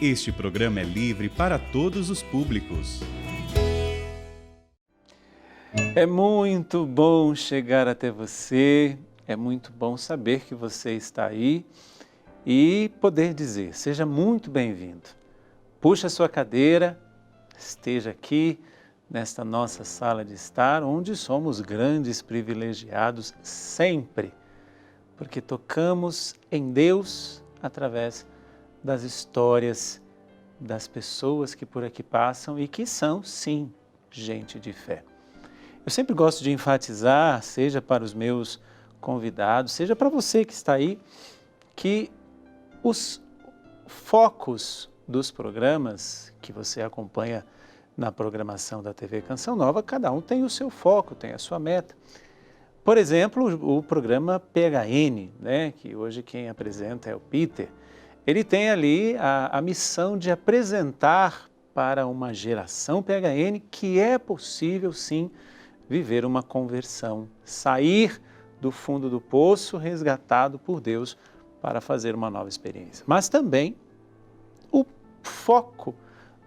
Este programa é livre para todos os públicos. É muito bom chegar até você, é muito bom saber que você está aí e poder dizer, seja muito bem-vindo. Puxe a sua cadeira, esteja aqui nesta nossa sala de estar, onde somos grandes privilegiados sempre, porque tocamos em Deus através das histórias das pessoas que por aqui passam e que são, sim, gente de fé. Eu sempre gosto de enfatizar, seja para os meus convidados, seja para você que está aí, que os focos dos programas que você acompanha na programação da TV Canção Nova, cada um tem o seu foco, tem a sua meta. Por exemplo, o programa PHN, né, que hoje quem apresenta é o Peter, ele tem ali a missão de apresentar para uma geração PHN que é possível sim viver uma conversão, sair do fundo do poço resgatado por Deus para fazer uma nova experiência. Mas também o foco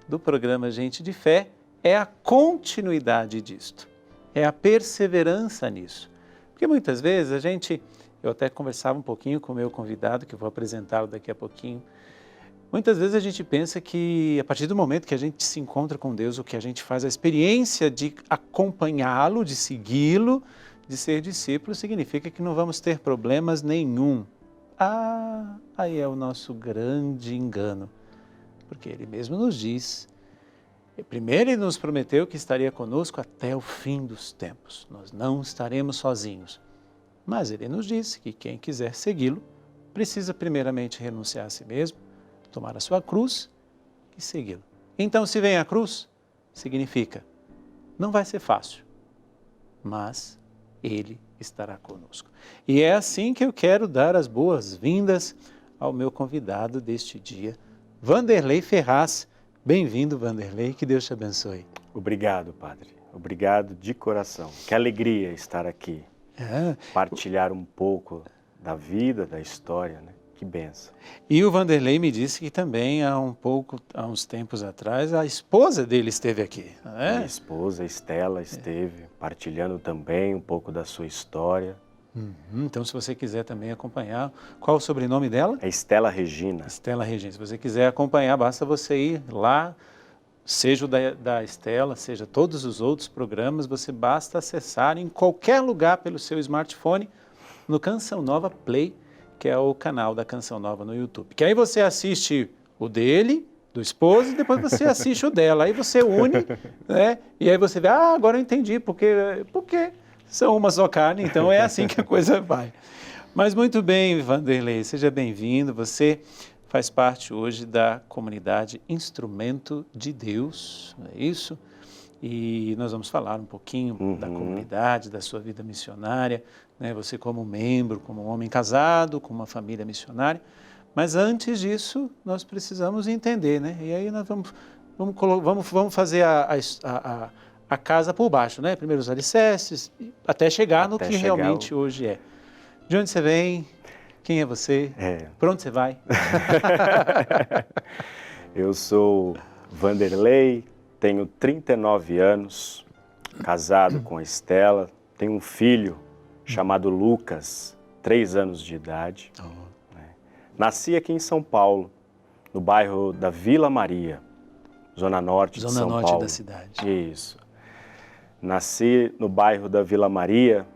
do programa Gente de Fé é a continuidade disto, é a perseverança nisso. Porque muitas vezes eu até conversava um pouquinho com o meu convidado, que eu vou apresentá-lo daqui a pouquinho. Muitas vezes a gente pensa que a partir do momento que a gente se encontra com Deus, o que a gente faz, a experiência de acompanhá-lo, de segui-lo, de ser discípulo, significa que não vamos ter problemas nenhum. Aí é o nosso grande engano, porque Ele mesmo nos diz, primeiro Ele nos prometeu que estaria conosco até o fim dos tempos, nós não estaremos sozinhos. Mas Ele nos disse que quem quiser segui-lo, precisa primeiramente renunciar a si mesmo, tomar a sua cruz e segui-lo. Então, se vem a cruz, significa, não vai ser fácil, mas Ele estará conosco. E é assim que eu quero dar as boas-vindas ao meu convidado deste dia, Vanderlei Ferraz. Bem-vindo, Vanderlei, que Deus te abençoe. Obrigado, Padre. Obrigado de coração. Que alegria estar aqui. Partilhar um pouco da vida, da história, né? Que bênção. E o Vanderlei me disse que também há uns tempos atrás, a esposa dele esteve aqui, não é? Minha esposa, Estela, esteve partilhando também um pouco da sua história. Então, se você quiser também acompanhar, qual o sobrenome dela? É Estela Regina. Estela Regina. Se você quiser acompanhar, basta você ir lá, seja o da Estela, seja todos os outros programas, você basta acessar em qualquer lugar pelo seu smartphone, no Canção Nova Play, que é o canal da Canção Nova no YouTube. Que aí você assiste o dele, do esposo, e depois você assiste o dela. Aí você une, né? E aí você vê, agora eu entendi, porque são uma só carne, então é assim que a coisa vai. Mas muito bem, Vanderlei, seja bem-vindo. Você faz parte hoje da comunidade Instrumento de Deus, não é isso? E nós vamos falar um pouquinho da comunidade, da sua vida missionária, né? Você como membro, como um homem casado, com uma família missionária. Mas antes disso, nós precisamos entender, né? E aí nós vamos fazer a casa por baixo, né? Primeiro os alicerces, até chegar no que realmente hoje é. De onde você vem? Quem é você? Para onde você vai? Eu sou Vanderlei, tenho 39 anos, casado com a Estela, tenho um filho chamado Lucas, 3 anos de idade. Nasci aqui em São Paulo, no bairro da Vila Maria, zona norte de São Paulo. Zona norte da cidade. Isso. Nasci no bairro da Vila Maria.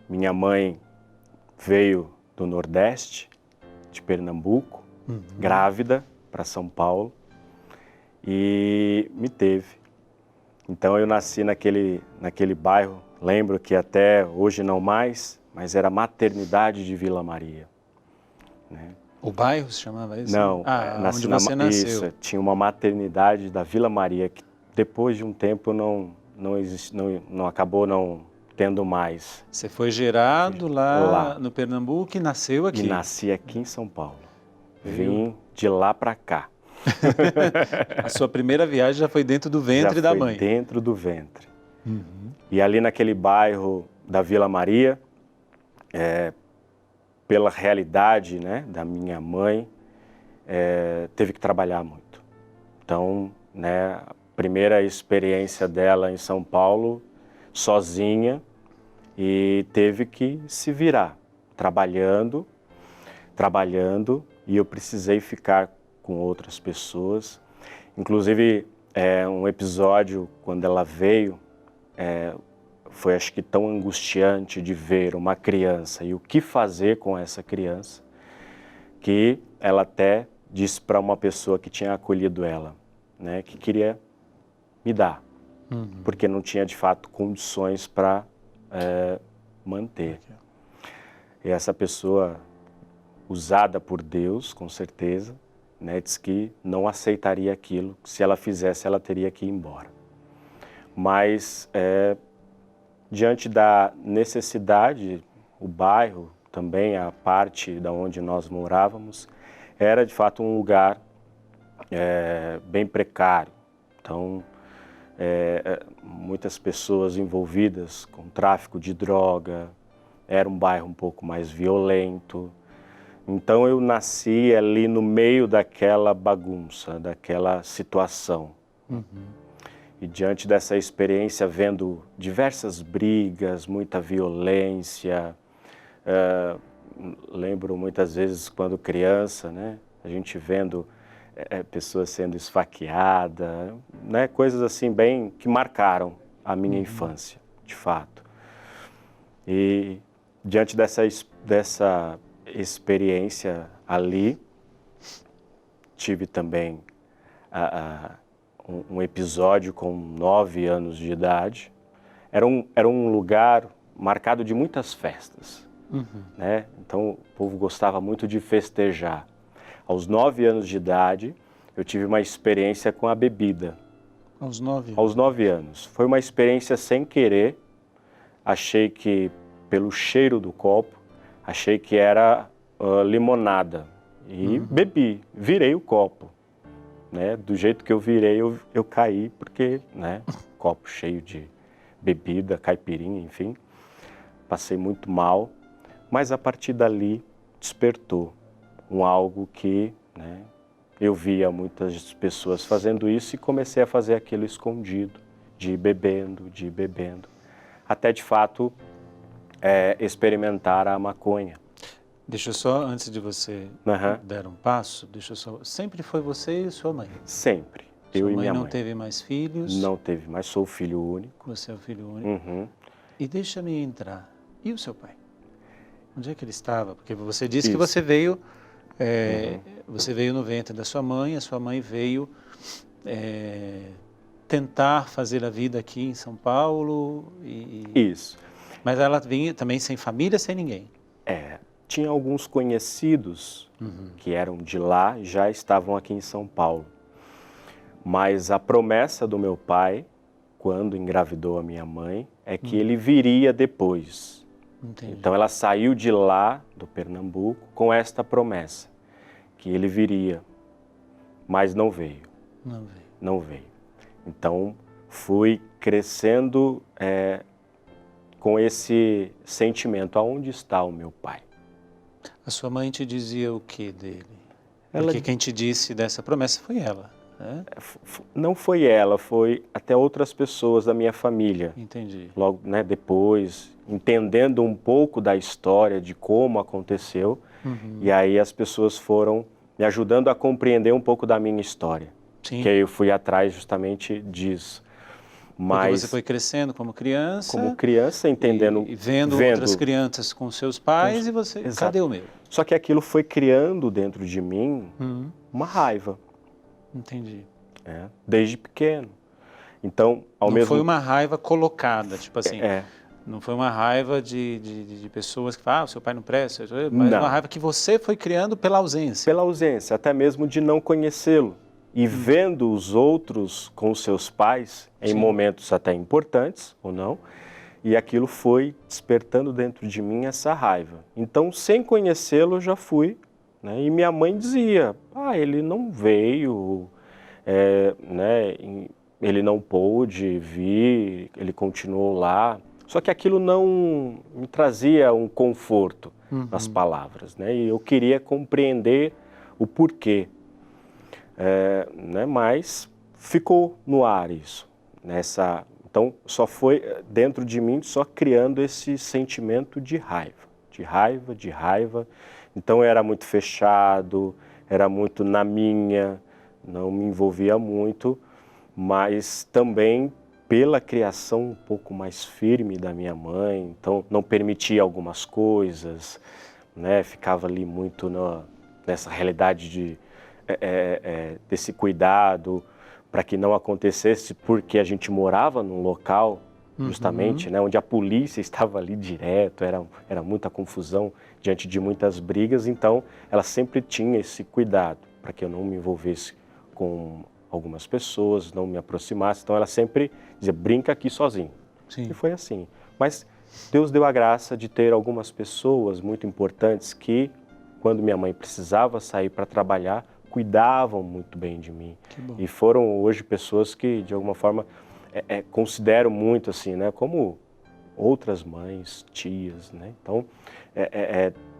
Minha mãe veio do Nordeste, de Pernambuco, grávida, para São Paulo, e me teve. Então eu nasci naquele bairro, lembro que até hoje não mais, mas era Maternidade de Vila Maria. Né? O bairro se chamava isso? Não, onde você nasceu. Isso, tinha uma maternidade da Vila Maria, que depois de um tempo não acabou não tendo mais. Você foi gerado lá no Pernambuco e nasceu aqui? E nasci aqui em São Paulo. Vim de lá para cá. A sua primeira viagem já foi dentro do ventre da mãe? Dentro do ventre. E ali naquele bairro, da Vila Maria, pela realidade, né, da minha mãe, teve que trabalhar muito. Então, né, a primeira experiência dela em São Paulo, sozinha, e teve que se virar, trabalhando, e eu precisei ficar com outras pessoas. Inclusive, um episódio, quando ela veio, foi acho que tão angustiante de ver uma criança e o que fazer com essa criança, que ela até disse para uma pessoa que tinha acolhido ela, né, que queria me dar, porque não tinha de fato condições para manter. E essa pessoa, usada por Deus, com certeza, né, disse que não aceitaria aquilo, que se ela fizesse, ela teria que ir embora. Mas, diante da necessidade, o bairro, também a parte da onde nós morávamos, era de fato um lugar bem precário. Então, muitas pessoas envolvidas com tráfico de droga, era um bairro um pouco mais violento. Então eu nasci ali no meio daquela bagunça, daquela situação. E diante dessa experiência, vendo diversas brigas, muita violência, lembro muitas vezes quando criança, né, a gente vendo pessoas sendo esfaqueadas, né, coisas assim bem que marcaram a minha infância, de fato. E diante dessa experiência ali, tive também um episódio com 9 anos de idade. Era um lugar marcado de muitas festas, né? Então o povo gostava muito de festejar. Aos 9 anos de idade, eu tive uma experiência com a bebida. Aos 9 anos? Aos 9 anos. Foi uma experiência sem querer. Achei que, pelo cheiro do copo, achei que era limonada. E bebi, virei o copo. Né? Do jeito que eu virei, eu caí, porque, né, copo cheio de bebida, caipirinha, enfim. Passei muito mal, mas a partir dali despertou algo que, né, eu via muitas pessoas fazendo isso e comecei a fazer aquilo escondido, de ir bebendo, até de fato experimentar a maconha. Deixa eu só, antes de você dar um passo, sempre foi você e sua mãe? Sempre, eu e minha mãe. Sua mãe não teve mais filhos? Não teve mais, sou o filho único. Você é o filho único. E deixa-me entrar, e o seu pai? Onde é que ele estava? Porque você disse que você veio, você veio no ventre da sua mãe, a sua mãe veio tentar fazer a vida aqui em São Paulo. Isso. Mas ela vinha também sem família, sem ninguém? Tinha alguns conhecidos que eram de lá, já estavam aqui em São Paulo. Mas a promessa do meu pai, quando engravidou a minha mãe, é que ele viria depois. Entendi. Então ela saiu de lá, do Pernambuco, com esta promessa, que ele viria, mas não veio. Não veio. Então fui crescendo com esse sentimento, aonde está o meu pai? A sua mãe te dizia o que dele? Porque quem te disse dessa promessa foi ela, né? Não foi ela, foi até outras pessoas da minha família. Entendi. Logo, né, depois, entendendo um pouco da história, de como aconteceu, e aí as pessoas foram me ajudando a compreender um pouco da minha história. Sim. Que aí eu fui atrás justamente disso. Mas porque você foi crescendo como criança, entendendo, e vendo outras crianças com seus pais, e você, Exato. Cadê o meu? Só que aquilo foi criando dentro de mim uma raiva. Entendi. Desde pequeno. Então, não foi uma raiva colocada, tipo assim, não foi uma raiva de pessoas que falam, seu pai não presta, mas uma raiva que você foi criando pela ausência. Pela ausência, até mesmo de não conhecê-lo. E vendo os outros com os seus pais, em momentos até importantes, ou não, e aquilo foi despertando dentro de mim essa raiva. Então, sem conhecê-lo, eu já fui, né? E minha mãe dizia, ele não veio, né? Ele não pôde vir, ele continuou lá. Só que aquilo não me trazia um conforto nas palavras, né? E eu queria compreender o porquê, né? Mas ficou no ar isso, então só foi dentro de mim só criando esse sentimento de raiva, de raiva, de raiva. Então eu era muito fechado, era muito na minha, não me envolvia muito, mas também pela criação um pouco mais firme da minha mãe, então não permitia algumas coisas, né? Ficava ali muito nessa realidade desse cuidado para que não acontecesse, porque a gente morava num local justamente, né, onde a polícia estava ali direto, era muita confusão diante de muitas brigas, então ela sempre tinha esse cuidado para que eu não me envolvesse com algumas pessoas, não me aproximasse, então ela sempre dizia, brinca aqui sozinho. Sim. E foi assim. Mas Deus deu a graça de ter algumas pessoas muito importantes que, quando minha mãe precisava sair para trabalhar, cuidavam muito bem de mim. Que bom. E foram hoje pessoas que, de alguma forma, considero muito assim, né, como outras mães, tias, né? Então,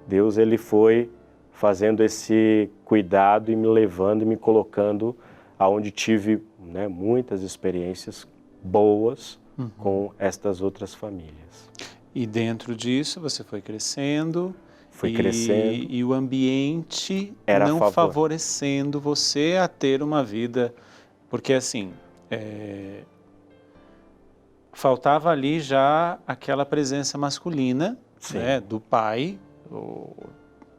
Deus ele foi fazendo esse cuidado e me levando e me colocando aonde tive, né, muitas experiências boas com estas outras famílias. E dentro disso você foi crescendo. Fui crescendo. E o ambiente Era não favorecendo você a ter uma vida, porque assim, faltava ali já aquela presença masculina, né, do pai, ou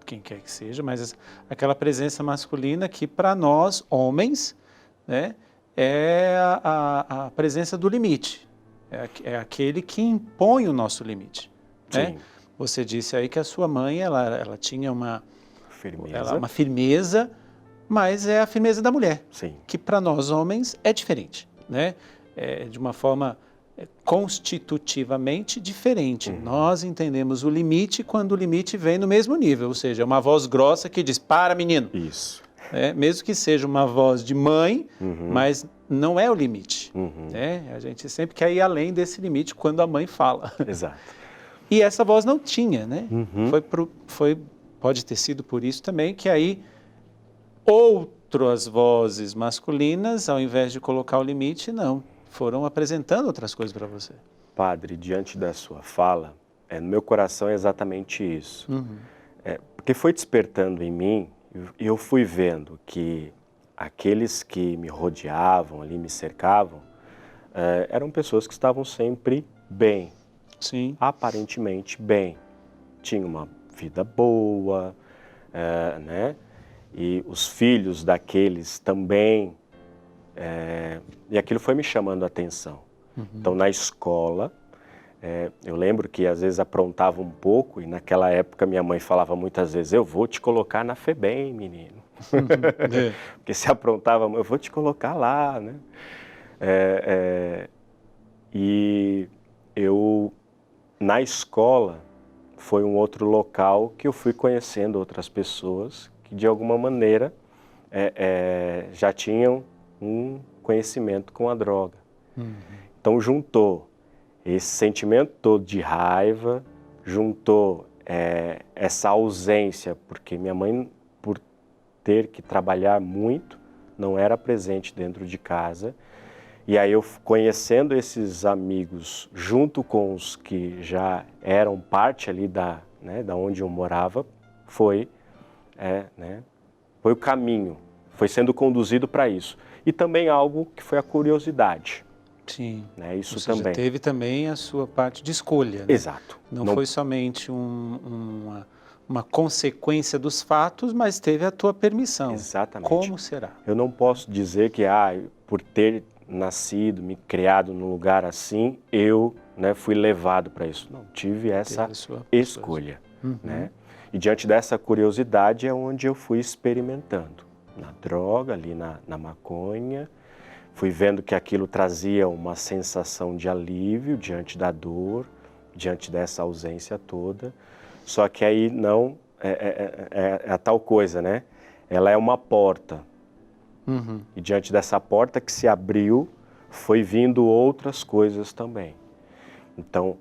quem quer que seja, mas aquela presença masculina que para nós, homens, né, é a presença do limite, é aquele que impõe o nosso limite. Né? Você disse aí que a sua mãe, ela tinha uma firmeza, mas é a firmeza da mulher, que para nós homens é diferente, né? É de uma forma constitutivamente diferente. Nós entendemos o limite quando o limite vem no mesmo nível, ou seja, é uma voz grossa que diz, para menino. Isso. Mesmo que seja uma voz de mãe, mas não é o limite. Né? A gente sempre quer ir além desse limite quando a mãe fala. Exato. E essa voz não tinha, né? Pode ter sido por isso também que aí outras vozes masculinas, ao invés de colocar o limite, não, foram apresentando outras coisas para você. Padre, diante da sua fala, no meu coração é exatamente isso. Porque foi despertando em mim e eu fui vendo que aqueles que me rodeavam ali, me cercavam, eram pessoas que estavam sempre bem. Sim. Aparentemente bem. Tinha uma vida boa, né? E os filhos daqueles também. E aquilo foi me chamando a atenção. Então, na escola, eu lembro que às vezes aprontava um pouco, e naquela época minha mãe falava muitas vezes, eu vou te colocar na FEBEM, menino. Porque se aprontava, eu vou te colocar lá, né? E eu, na escola, foi um outro local que eu fui conhecendo outras pessoas que, de alguma maneira, já tinham um conhecimento com a droga. Então, juntou esse sentimento todo de raiva, juntou essa ausência, porque minha mãe, por ter que trabalhar muito, não era presente dentro de casa. E aí eu conhecendo esses amigos, junto com os que já eram parte ali da onde eu morava, foi o caminho, foi sendo conduzido para isso. E também algo que foi a curiosidade. Sim. Né? Isso ou seja, também. Teve também a sua parte de escolha. Né? Exato. Não foi somente uma consequência dos fatos, mas teve a tua permissão. Exatamente. Como será? Eu não posso dizer que, por ter nascido, me criado num lugar assim, eu fui levado para isso. Não, tive essa escolha. Né? E diante dessa curiosidade é onde eu fui experimentando. Na droga, ali na maconha, fui vendo que aquilo trazia uma sensação de alívio diante da dor, diante dessa ausência toda. Só que aí não, é a tal coisa, né? Ela é uma porta. E diante dessa porta que se abriu, foi vindo outras coisas também. Então,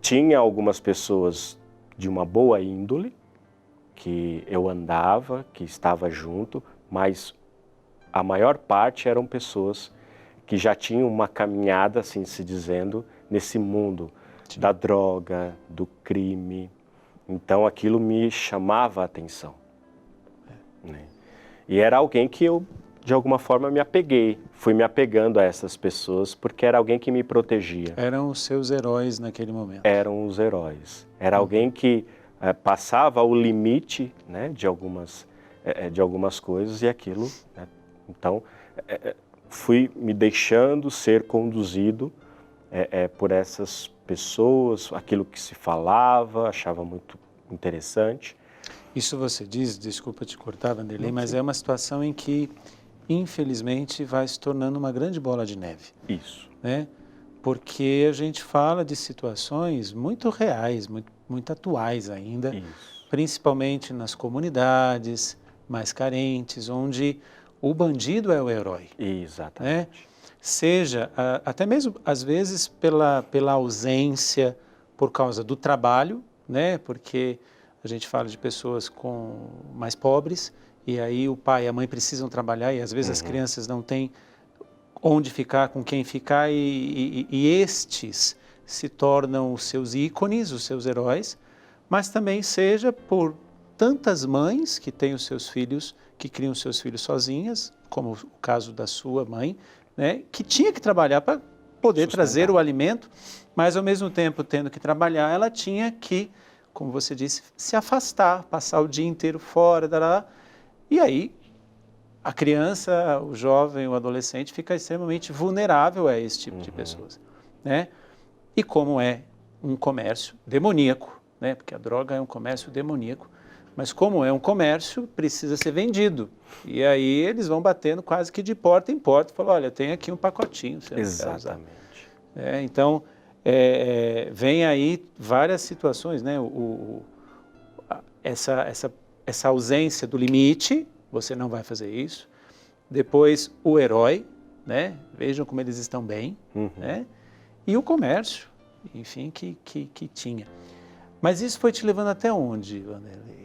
tinha algumas pessoas de uma boa índole, que eu andava, que estava junto, mas a maior parte eram pessoas que já tinham uma caminhada, assim se dizendo, nesse mundo da droga, do crime. Então aquilo me chamava a atenção. Né? E era alguém que eu, de alguma forma, me apeguei. Fui me apegando a essas pessoas porque era alguém que me protegia. Eram os seus heróis naquele momento. Eram os heróis. Era alguém que passava o limite, né, de algumas coisas e aquilo. Né? Então, fui me deixando ser conduzido por essas pessoas, aquilo que se falava, achava muito interessante. Isso você diz, desculpa te cortar, Vanderlei, mas é uma situação em que, infelizmente, vai se tornando uma grande bola de neve. Isso. Né? Porque a gente fala de situações muito reais, muito atuais ainda, Isso. Principalmente nas comunidades mais carentes, onde o bandido é o herói. Exatamente. Né? Seja, até mesmo, às vezes, pela ausência, por causa do trabalho, né? Porque a gente fala de pessoas mais pobres, e aí o pai e a mãe precisam trabalhar, e às vezes as crianças não têm onde ficar, com quem ficar, e estes se tornam os seus ícones, os seus heróis, mas também seja por tantas mães que têm os seus filhos, que criam os seus filhos sozinhas, como o caso da sua mãe, né, que tinha que trabalhar para poder trazer o alimento, mas ao mesmo tempo tendo que trabalhar, ela tinha que, como você disse, se afastar, passar o dia inteiro fora, e aí a criança, o jovem, o adolescente fica extremamente vulnerável a esse tipo de pessoas, né? E como é um comércio demoníaco, né? Porque a droga é um comércio demoníaco, mas como é um comércio, precisa ser vendido. E aí eles vão batendo quase que de porta em porta, falam, olha, tem aqui um pacotinho. Você Exatamente. Então, vem aí várias situações, né? Essa ausência do limite, você não vai fazer isso. Depois, o herói, né? Vejam como eles estão bem, né? E o comércio, enfim, que tinha. Mas isso foi te levando até onde, Vanderlei?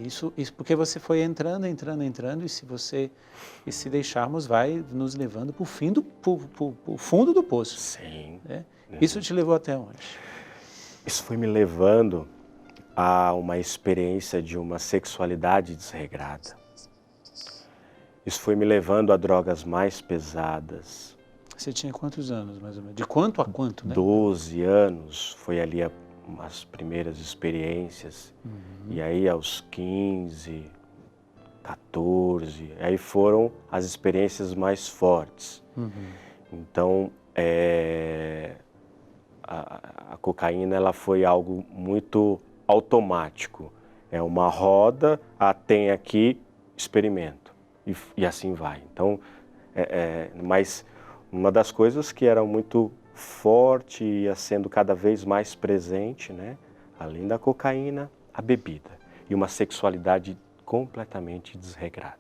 Isso porque você foi entrando, e se deixarmos, vai nos levando para o fundo do poço. Sim. Né? Isso te levou até onde? Isso foi me levando a uma experiência de uma sexualidade desregrada. Isso foi me levando a drogas mais pesadas. Você tinha quantos anos, mais ou menos? De quanto a quanto, né? 12 anos, foi ali as primeiras experiências. E aí aos 15, 14, aí foram as experiências mais fortes. Então, a cocaína ela foi algo muito automático. É uma roda, tem aqui, experimento. E assim vai. Então, mas uma das coisas que era muito forte e ia sendo cada vez mais presente, né? Além da cocaína, a bebida. E uma sexualidade completamente desregrada.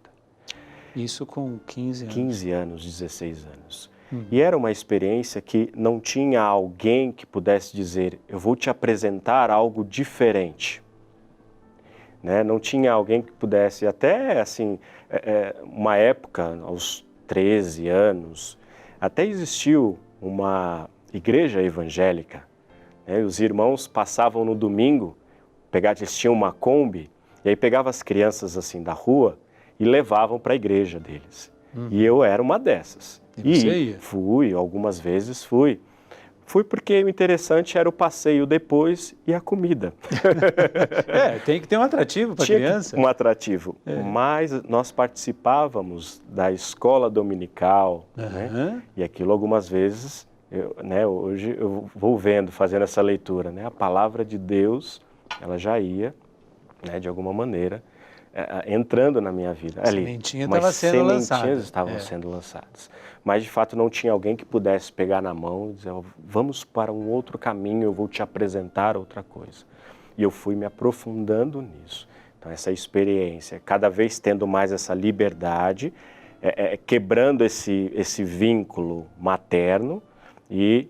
Isso com 15 anos? 15 anos, 16 anos. E era uma experiência que não tinha alguém que pudesse dizer, eu vou te apresentar algo diferente. Né? Não tinha alguém que pudesse, até assim, uma época, aos 13 anos, até existiu uma igreja evangélica. Né? Os irmãos passavam no domingo, eles tinham uma Kombi, e aí pegavam as crianças assim da rua e levavam para a igreja deles. E eu era uma dessas. E você ia? Fui, algumas vezes fui. Fui porque o interessante era o passeio depois e a comida. Tem que ter um atrativo para a criança. Um atrativo. Mas nós participávamos da escola dominical, né? E aquilo algumas vezes, hoje eu vou vendo, fazendo essa leitura, né? A palavra de Deus, ela já ia, né, de alguma maneira, entrando na minha vida. A sementinha estava sendo lançada. Sementinhas estavam sendo lançadas. Mas, de fato, não tinha alguém que pudesse pegar na mão e dizer, vamos para um outro caminho, eu vou te apresentar outra coisa. E eu fui me aprofundando nisso. Então, essa experiência, cada vez tendo mais essa liberdade, quebrando esse vínculo materno e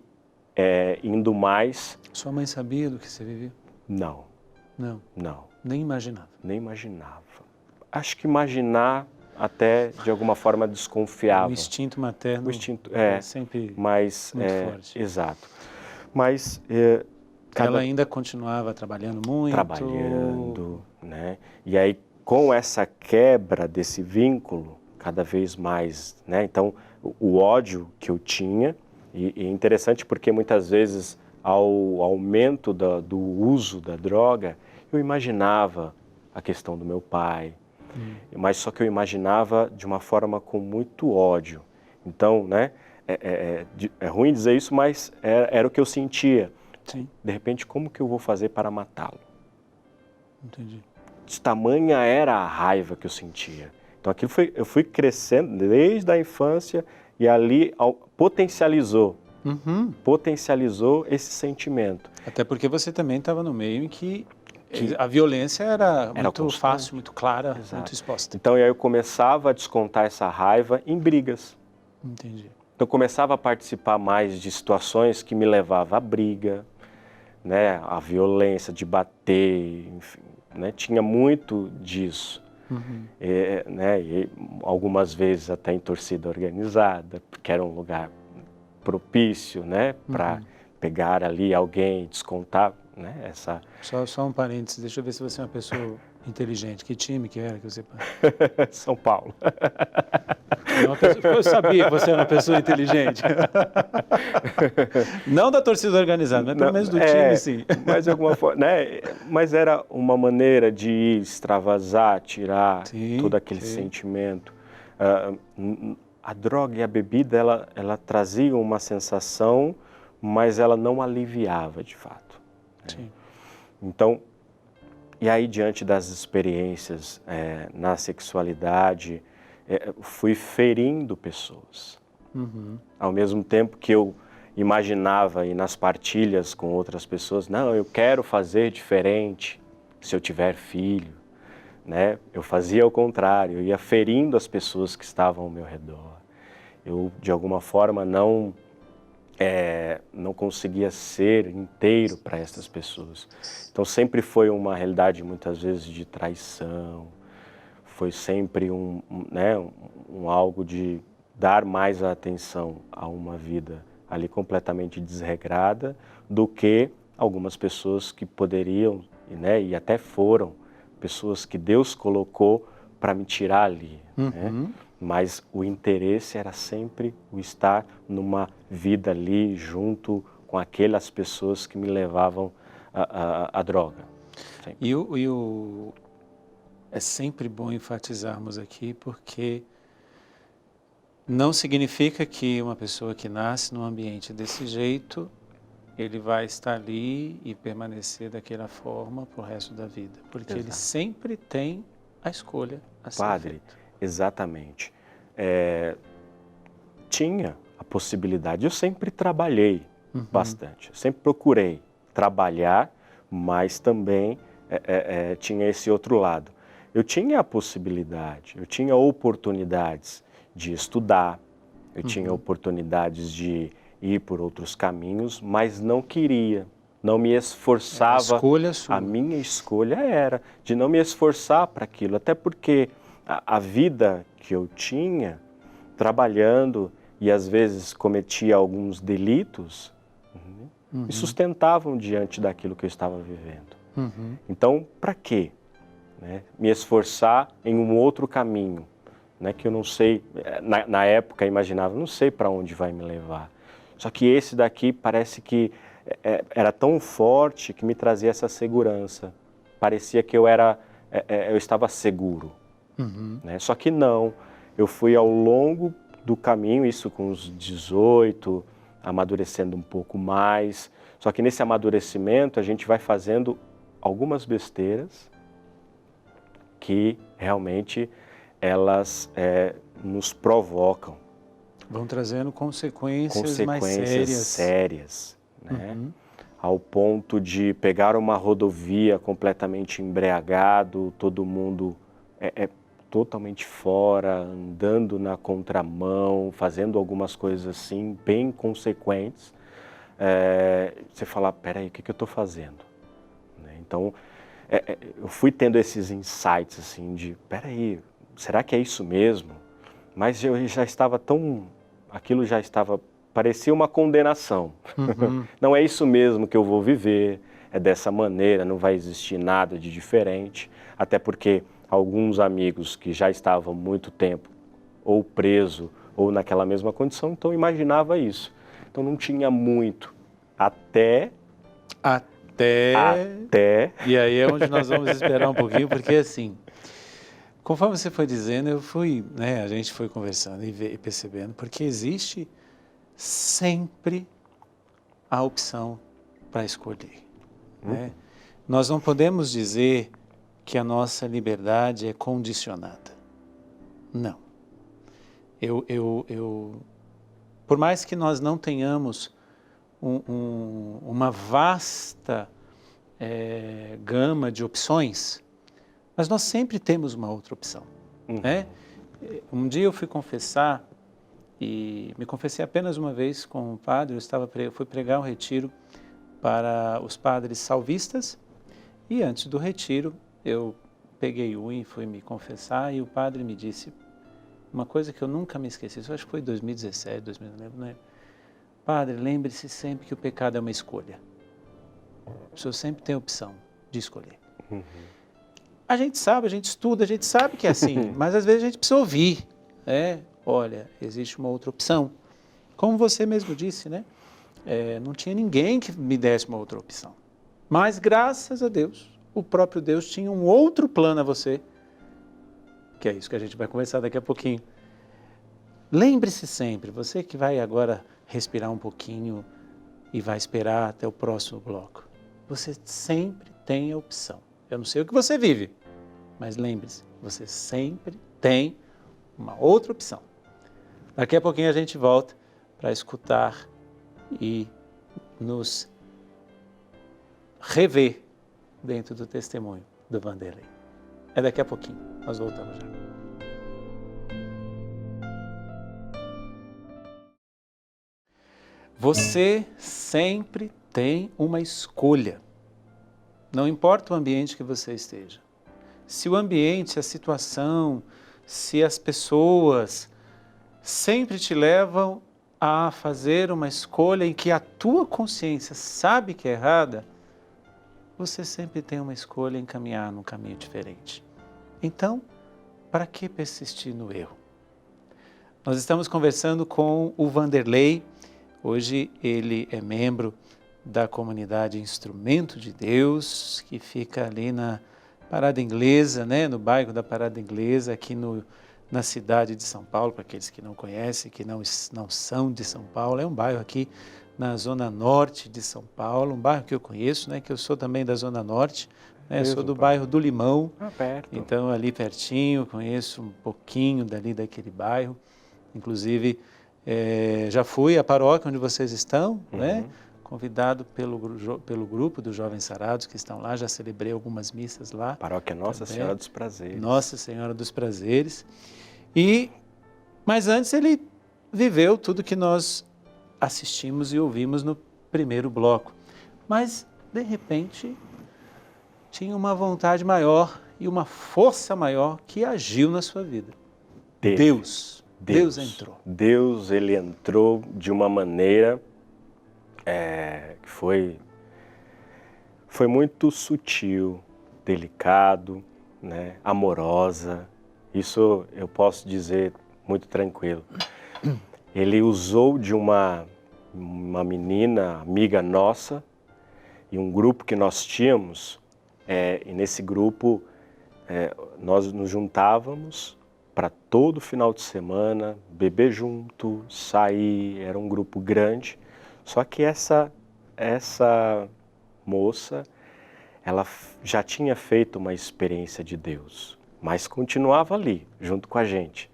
indo mais... Sua mãe sabia do que você vivia? Não, Não, não, nem imaginava. nem imaginava. Acho que imaginar até de alguma forma desconfiava. O instinto materno O instinto, é sempre mas, muito forte. Exato. Mas... Ela ainda continuava trabalhando muito? Trabalhando, né? E aí, com essa quebra desse vínculo, cada vez mais, né? Então, o ódio que eu tinha, e é interessante porque muitas vezes, ao aumento do uso da droga, eu imaginava a questão do meu pai, mas só que eu imaginava de uma forma com muito ódio. Então, né? É ruim dizer isso, mas era o que eu sentia. Sim. De repente, como que eu vou fazer para matá-lo? Entendi. De tamanha era a raiva que eu sentia. Então, eu fui crescendo desde a infância e ali potencializou esse sentimento. Até porque você também estava no meio em que a violência era muito constante. fácil, muito clara, Exato. muito exposta. Então, aí eu começava a descontar essa raiva em brigas. Entendi. Então, eu começava a participar mais de situações que me levavam à briga, né, a violência de bater, enfim, né, tinha muito disso, né, e algumas vezes até em torcida organizada, porque era um lugar propício, né, para pegar ali alguém, descontar, né, essa... Só um parênteses, deixa eu ver se você é uma pessoa inteligente. Que time que era que você... São Paulo. Eu sabia que você era uma pessoa inteligente. Não da torcida organizada, mas pelo menos do time, sim. Mas de alguma forma, né? Mas era uma maneira de extravasar, tirar todo aquele sentimento. A droga e a bebida, ela trazia uma sensação, mas ela não aliviava de fato. Sim. Então, e aí diante das experiências na sexualidade, fui ferindo pessoas. Ao mesmo tempo que eu imaginava e nas partilhas com outras pessoas, não, eu quero fazer diferente se eu tiver filho, né? Eu fazia o contrário, eu ia ferindo as pessoas que estavam ao meu redor. Eu, de alguma forma, não conseguia ser inteiro para essas pessoas. Então, sempre foi uma realidade, muitas vezes, de traição, foi sempre algo de dar mais atenção a uma vida ali completamente desregrada do que algumas pessoas que poderiam, né, e até foram pessoas que Deus colocou para me tirar ali, né? Mas o interesse era sempre o estar numa vida ali junto com aquelas pessoas que me levavam à droga. E é sempre bom enfatizarmos aqui, porque não significa que uma pessoa que nasce num ambiente desse jeito, ele vai estar ali e permanecer daquela forma pro resto da vida. Porque ele sempre tem a escolha a ser feita. Exatamente. Tinha a possibilidade, eu sempre trabalhei bastante, eu sempre procurei trabalhar, mas também tinha esse outro lado. Eu tinha a possibilidade, eu tinha oportunidades de estudar, eu tinha oportunidades de ir por outros caminhos, mas não queria, não me esforçava. A escolha sua. A minha escolha era de não me esforçar para aquilo, até porque a vida que eu tinha, trabalhando e às vezes cometia alguns delitos, me sustentavam diante daquilo que eu estava vivendo. Então, para quê? Né? Me esforçar em um outro caminho, né? Que eu não sei, na época imaginava, não sei para onde vai me levar. Só que esse daqui parece que era tão forte que me trazia essa segurança. Parecia que eu estava seguro. Né? Só que não, eu fui ao longo do caminho, isso com os 18, amadurecendo um pouco mais. Só que nesse amadurecimento a gente vai fazendo algumas besteiras que realmente elas nos provocam. Vão trazendo consequências mais sérias. Né? Ao ponto de pegar uma rodovia completamente embriagado, todo mundo totalmente fora, andando na contramão, fazendo algumas coisas assim, bem consequentes, você fala, peraí, o que eu estou fazendo? Né? Então, eu fui tendo esses insights, assim, de, peraí, será que é isso mesmo? Mas eu já estava aquilo já estava, parecia uma condenação. Uhum. Não é isso mesmo que eu vou viver, é dessa maneira, não vai existir nada de diferente, até porque alguns amigos que já estavam muito tempo ou preso ou naquela mesma condição, então eu imaginava isso. Então não tinha muito até... E aí é onde nós vamos esperar um pouquinho, porque assim, conforme você foi dizendo, a gente foi conversando e percebendo, porque existe sempre a opção para escolher. Né? Nós não podemos dizer que a nossa liberdade é condicionada. Não. Por mais que nós não tenhamos uma vasta gama de opções, mas nós sempre temos uma outra opção. Né? Um dia eu fui confessar, e me confessei apenas uma vez com o padre, eu fui pregar um retiro para os padres salvistas, e antes do retiro eu peguei e fui me confessar, e o padre me disse uma coisa que eu nunca me esqueci, isso acho que foi em 2017, 2019, né? Padre, lembre-se sempre que o pecado é uma escolha. O senhor sempre tem a opção de escolher. A gente sabe, a gente estuda, a gente sabe que é assim, mas às vezes a gente precisa ouvir, né? Olha, existe uma outra opção. Como você mesmo disse, né? Não tinha ninguém que me desse uma outra opção. Mas, graças a Deus, o próprio Deus tinha um outro plano a você, que é isso que a gente vai conversar daqui a pouquinho. Lembre-se sempre, você que vai agora respirar um pouquinho e vai esperar até o próximo bloco, você sempre tem a opção. Eu não sei o que você vive, mas lembre-se, você sempre tem uma outra opção. Daqui a pouquinho a gente volta para escutar e nos rever dentro do testemunho do Vanderlei. É daqui a pouquinho, nós voltamos já. Você sempre tem uma escolha. Não importa o ambiente que você esteja. Se o ambiente, a situação, se as pessoas sempre te levam a fazer uma escolha em que a tua consciência sabe que é errada, você sempre tem uma escolha em caminhar num caminho diferente. Então, para que persistir no erro? Nós estamos conversando com o Vanderlei. Hoje ele é membro da comunidade Instrumento de Deus, que fica ali na Parada Inglesa, né? No bairro da Parada Inglesa, aqui na cidade de São Paulo, para aqueles que não conhecem, que não são de São Paulo. É um bairro aqui na zona norte de São Paulo, um bairro que eu conheço, né? Que eu sou também da zona norte, né? Sou do bairro do Limão, perto. Então ali pertinho, conheço um pouquinho daquele bairro. Inclusive, já fui à paróquia onde vocês estão, né? Convidado pelo grupo dos Jovens Sarados que estão lá, já celebrei algumas missas lá. Paróquia Nossa Senhora dos Prazeres. Nossa Senhora dos Prazeres. Mas antes ele viveu tudo que nós assistimos e ouvimos no primeiro bloco. Mas, de repente, tinha uma vontade maior e uma força maior que agiu na sua vida. Deus entrou. Deus, ele entrou de uma maneira que foi muito sutil, delicado, né, amorosa. Isso eu posso dizer muito tranquilo. Ele usou de uma menina amiga nossa e um grupo que nós tínhamos, e nesse grupo nós nos juntávamos para todo final de semana, beber junto, sair, era um grupo grande. Só que essa moça, ela já tinha feito uma experiência de Deus, mas continuava ali, junto com a gente.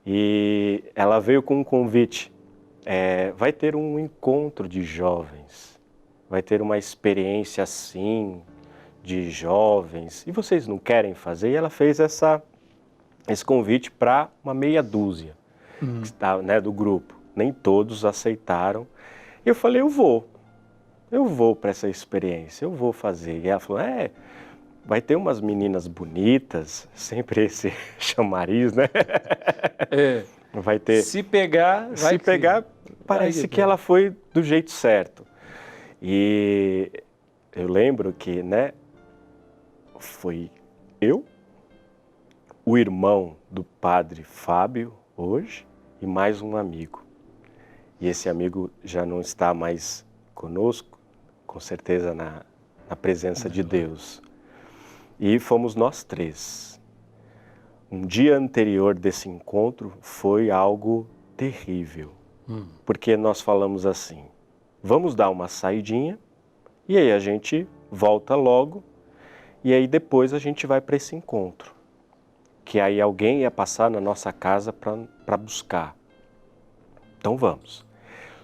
E ela veio com um convite, vai ter um encontro de jovens, vai ter uma experiência assim, de jovens, e vocês não querem fazer? E ela fez esse convite para uma meia dúzia, né, do grupo. Nem todos aceitaram. Eu falei, eu vou para essa experiência, eu vou fazer. E ela falou, vai ter umas meninas bonitas, sempre esse chamariz, né? Vai ter. Se pegar, vai Se pegar, parece vai que ela foi do jeito certo. E eu lembro que, né, foi eu, o irmão do padre Fábio hoje e mais um amigo. E esse amigo já não está mais conosco, com certeza na presença de Deus. E fomos nós 3. Um dia anterior desse encontro foi algo terrível, porque nós falamos assim, vamos dar uma saidinha e aí a gente volta logo e aí depois a gente vai para esse encontro, que aí alguém ia passar na nossa casa para buscar. Então vamos.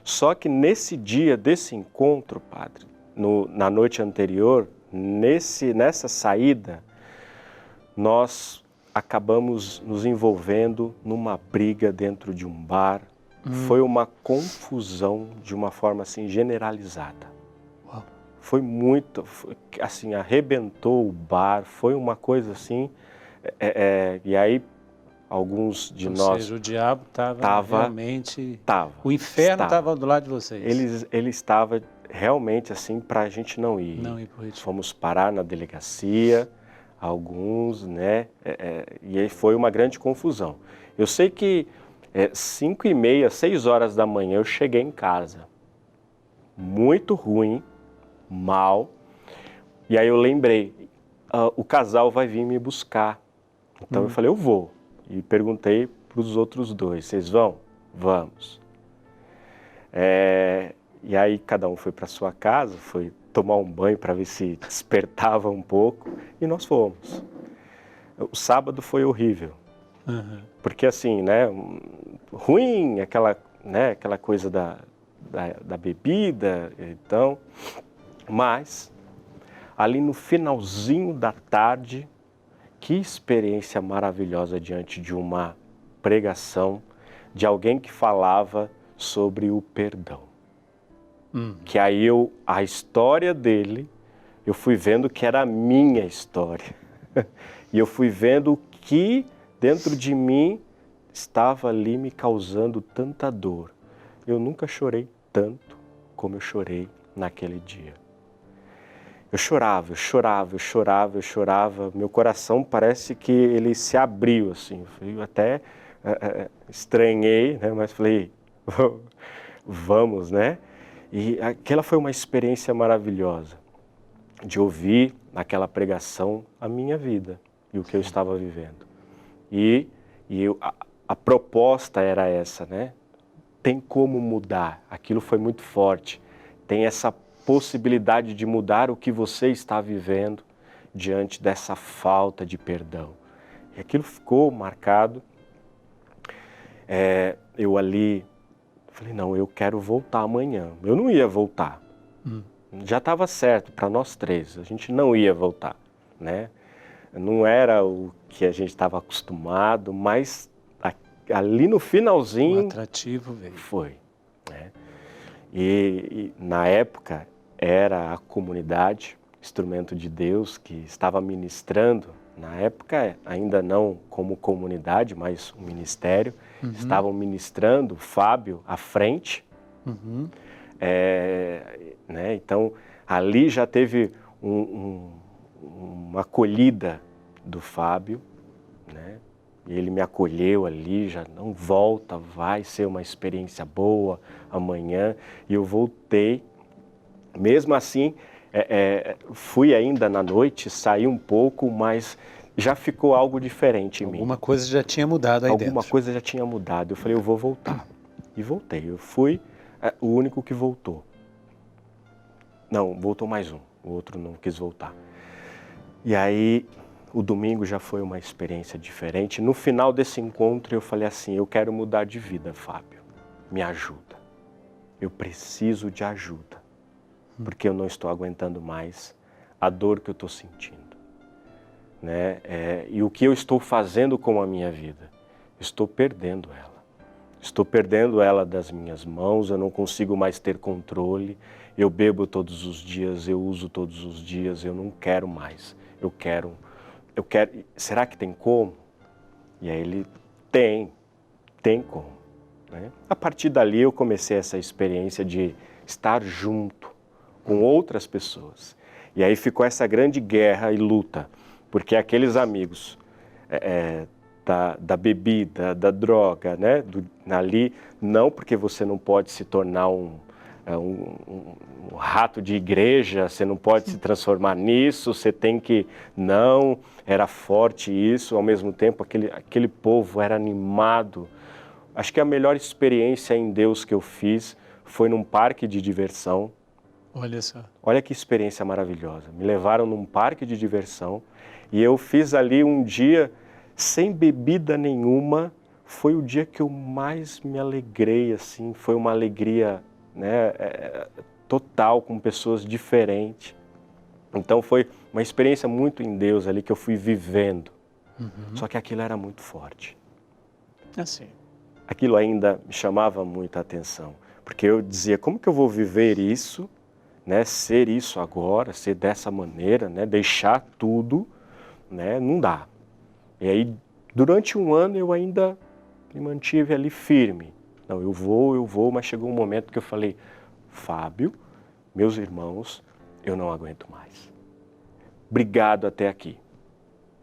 Só que nesse dia desse encontro, padre, na noite anterior, nessa saída, nós acabamos nos envolvendo numa briga dentro de um bar. Foi uma confusão de uma forma assim generalizada. Uau. Foi muito, assim, arrebentou o bar, foi uma coisa assim, e aí alguns de nós... Ou seja, o diabo estava realmente... O inferno estava do lado de vocês. Ele estava realmente assim para a gente não ir. Não ir pro retiro. Fomos parar na delegacia, alguns, né? E aí foi uma grande confusão. Eu sei que 5h30, 6 horas da manhã eu cheguei em casa. Muito ruim, mal. E aí eu lembrei, o casal vai vir me buscar. Então eu falei, eu vou. E perguntei para os outros 2, vocês vão? Vamos. E aí cada um foi para sua casa, foi tomar um banho para ver se despertava um pouco, e nós fomos. O sábado foi horrível, porque assim, né, ruim, aquela coisa da bebida, então, mas ali no finalzinho da tarde, que experiência maravilhosa diante de uma pregação de alguém que falava sobre o perdão. Que aí a história dele, eu fui vendo que era a minha história. E eu fui vendo que dentro de mim estava ali me causando tanta dor. Eu nunca chorei tanto como eu chorei naquele dia. Eu chorava, eu chorava, eu chorava, eu chorava. Meu coração parece que ele se abriu, assim. Eu até estranhei, né? Mas falei, vamos, né? E aquela foi uma experiência maravilhosa, de ouvir naquela pregação a minha vida e o que eu estava vivendo. E a proposta era essa, né? Tem como mudar, aquilo foi muito forte. Tem essa possibilidade de mudar o que você está vivendo diante dessa falta de perdão. E aquilo ficou marcado. Eu ali falei, não, eu quero voltar amanhã. Eu não ia voltar. Já estava certo para nós 3, a gente não ia voltar, né? Não era o que a gente estava acostumado, mas ali no finalzinho... O atrativo veio. Foi, né? E na época era a comunidade Instrumento de Deus que estava ministrando, na época ainda não como comunidade, mas um ministério, estavam ministrando, o Fábio à frente, né? Então ali já teve uma acolhida do Fábio, né? E ele me acolheu ali, já não volta, vai ser uma experiência boa amanhã. E eu voltei, mesmo assim, fui ainda na noite, saí um pouco, mas já ficou algo diferente em mim. Alguma coisa já tinha mudado aí dentro. Alguma coisa já tinha mudado. Eu falei, eu vou voltar. E voltei. Eu fui o único que voltou. Não, voltou mais um. O outro não quis voltar. E aí, o domingo já foi uma experiência diferente. No final desse encontro, eu falei assim, eu quero mudar de vida, Fábio. Me ajuda. Eu preciso de ajuda. Porque eu não estou aguentando mais a dor que eu estou sentindo. Né? E o que eu estou fazendo com a minha vida? Estou perdendo ela. estou perdendo ela das minhas mãos, eu não consigo mais ter controle, eu bebo todos os dias, eu uso todos os dias, eu não quero mais, eu quero, será que tem como? E aí ele, tem como. Né? A partir dali eu comecei essa experiência de estar junto com outras pessoas. E aí ficou essa grande guerra e luta, porque aqueles amigos da bebida, da droga, né? Ali, não porque você não pode se tornar um rato de igreja, você não pode se transformar nisso, você tem que... Não, era forte isso, ao mesmo tempo aquele povo era animado. Acho que a melhor experiência em Deus que eu fiz foi num parque de diversão. Olha só. Olha que experiência maravilhosa. Me levaram num parque de diversão e eu fiz ali um dia sem bebida nenhuma. Foi o dia que eu mais me alegrei, assim. Foi uma alegria, né, total, com pessoas diferentes. Então foi uma experiência muito em Deus ali que eu fui vivendo. Só que aquilo era muito forte. Assim. Aquilo ainda me chamava muita atenção, porque eu dizia, como que eu vou viver isso, né, ser isso agora, ser dessa maneira, né, deixar tudo, né, não dá. E aí, durante um ano eu ainda me mantive ali firme. Não, eu vou, mas chegou um momento que eu falei, Fábio, meus irmãos, eu não aguento mais. Obrigado até aqui.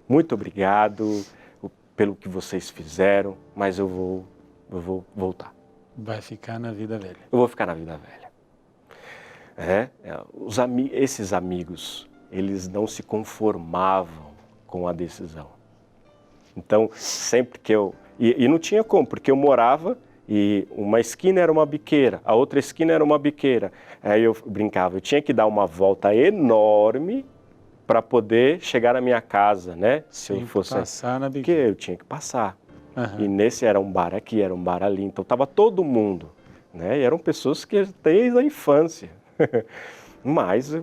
Muito obrigado pelo que vocês fizeram, mas eu vou voltar. Vai ficar na vida velha. Eu vou ficar na vida velha. Esses amigos, eles não se conformavam com a decisão. Então, sempre que eu... E não tinha como, porque eu morava e uma esquina era uma biqueira, a outra esquina era uma biqueira. Aí eu brincava, eu tinha que dar uma volta enorme para poder chegar na minha casa, né? Se eu fosse passar na biqueira. Porque eu tinha que passar. E nesse era um bar aqui, era um bar ali, então estava todo mundo, né? E eram pessoas que desde a infância. Mas